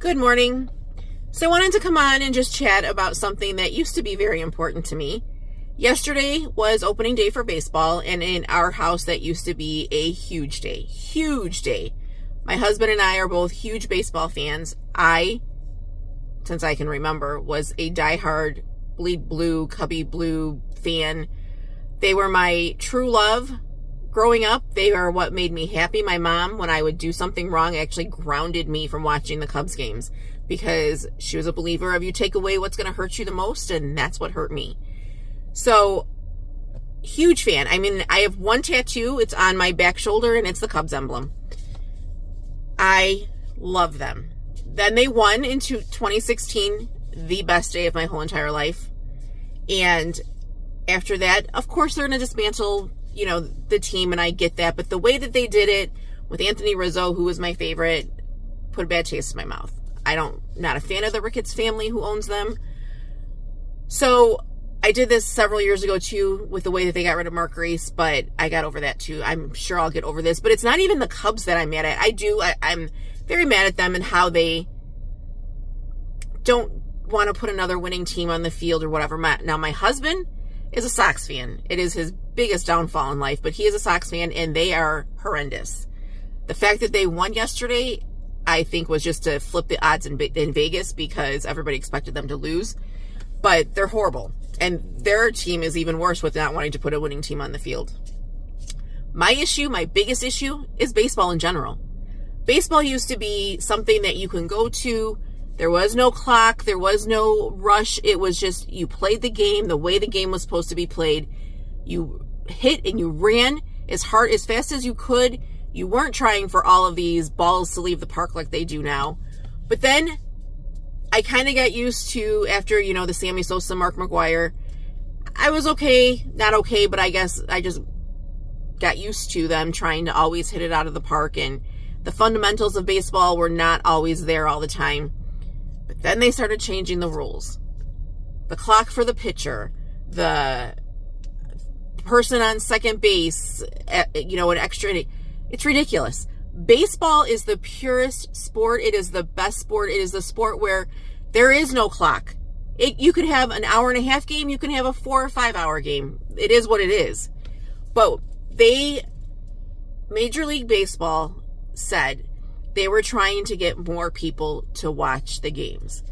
Good morning. So I wanted to come on and just chat about something that used to be very important to me. Yesterday was opening day for baseball, and in our house that used to be a huge day. Huge day. My husband and I are both huge baseball fans. I, since I can remember, was a diehard Bleed Blue, Cubby Blue fan. They were my true love. Growing up, they are what made me happy. My mom, when I would do something wrong, actually grounded me from watching the Cubs games because she was a believer of you take away what's going to hurt you the most, and that's what hurt me. So, huge fan. I mean, I have one tattoo. It's on my back shoulder, and it's the Cubs emblem. I love them. Then they won in 2016, the best day of my whole entire life. And after that, of course, they're going to dismantle the team, and I get that, but the way that they did it with Anthony Rizzo, who was my favorite, put a bad taste in my mouth. Not a fan of the Ricketts family who owns them. So I did this several years ago too with the way that they got rid of Mark Grace, but I got over that too. I'm sure I'll get over this, but it's not even the Cubs that I'm mad at. I'm very mad at them and how they don't want to put another winning team on the field or whatever. Now my husband is a Sox fan. It is his biggest downfall in life, but he is a Sox fan, and they are horrendous. The fact that they won yesterday, I think, was just to flip the odds in Vegas because everybody expected them to lose, but they're horrible, and their team is even worse with not wanting to put a winning team on the field. My biggest issue, is baseball in general. Baseball used to be something that you can go to. There was no clock. There was no rush. It was just you played the game the way the game was supposed to be played. You hit and you ran as fast as you could. You weren't trying for all of these balls to leave the park like they do now. But then I kind of got used to, after, the Sammy Sosa, Mark McGwire, I was okay, not okay, but I guess I just got used to them trying to always hit it out of the park. And the fundamentals of baseball were not always there all the time. But then they started changing the rules. The clock for the pitcher, the person on second base, an extra inning. It's ridiculous. Baseball is the purest sport. It is the best sport. It is the sport where there is no clock. You could have an hour and a half game. You can have a 4 or 5 hour game. It is what it is. But Major League Baseball said they were trying to get more people to watch the games.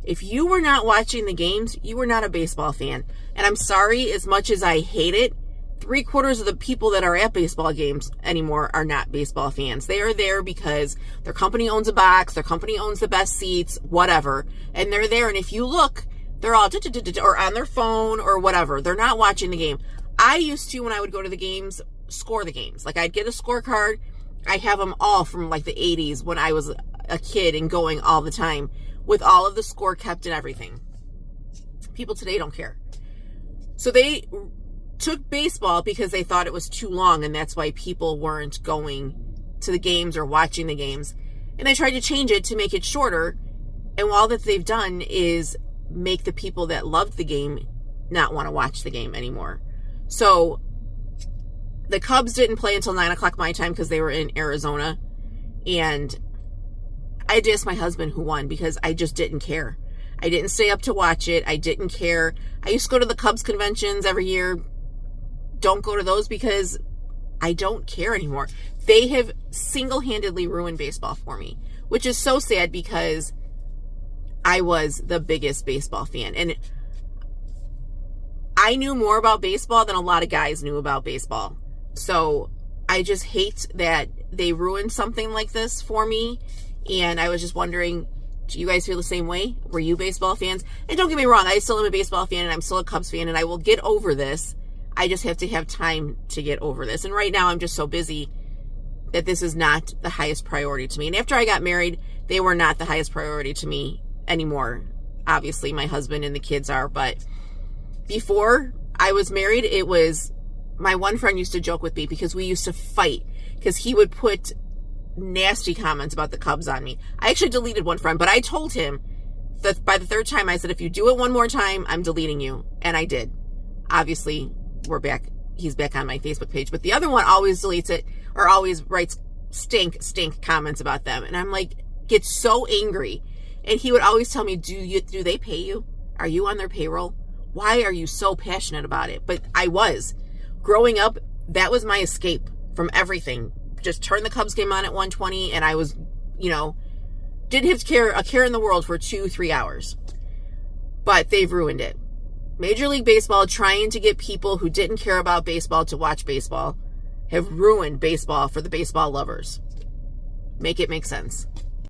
If you were not watching the games, you were not a baseball fan. And I'm sorry, as much as I hate it, 3/4 of the people that are at baseball games anymore are not baseball fans. They are there because their company owns a box, their company owns the best seats, whatever. And they're there. And if you look, they're all or on their phone or whatever. They're not watching the game. I used to, when I would go to the games, score the games. Like, I'd get a scorecard. I have them all from like the 80s when I was a kid and going all the time with all of the score kept and everything. People today don't care. So they took baseball because they thought it was too long, and that's why people weren't going to the games or watching the games. And they tried to change it to make it shorter. And all that they've done is make the people that loved the game not want to watch the game anymore. So the Cubs didn't play until 9 o'clock my time because they were in Arizona. And I had to ask my husband who won because I just didn't care. I didn't stay up to watch it. I didn't care. I used to go to the Cubs conventions every year. Don't go to those because I don't care anymore. They have single-handedly ruined baseball for me, which is so sad because I was the biggest baseball fan. And I knew more about baseball than a lot of guys knew about baseball. So I just hate that they ruined something like this for me. And I was just wondering, do you guys feel the same way? Were you baseball fans? And don't get me wrong, I still am a baseball fan and I'm still a Cubs fan and I will get over this. I just have to have time to get over this. And right now I'm just so busy that this is not the highest priority to me. And after I got married, they were not the highest priority to me anymore. Obviously, my husband and the kids are. But before I was married, it was, my one friend used to joke with me because we used to fight because he would put nasty comments about the Cubs on me. I actually deleted one friend, but I told him that by the third time, I said, if you do it one more time, I'm deleting you. And I did. Obviously, we're back. He's back on my Facebook page. But the other one always deletes it or always writes stink comments about them. And I'm like, get so angry And he would always tell me, do they pay you? Are you on their payroll? Why are you so passionate about it? But I was. Growing up, that was my escape from everything. Just turn the Cubs game on at 1:20 and I was, didn't have a care in the world for 2-3 hours. But they've ruined it. Major League Baseball, trying to get people who didn't care about baseball to watch baseball, have ruined baseball for the baseball lovers. Make it make sense.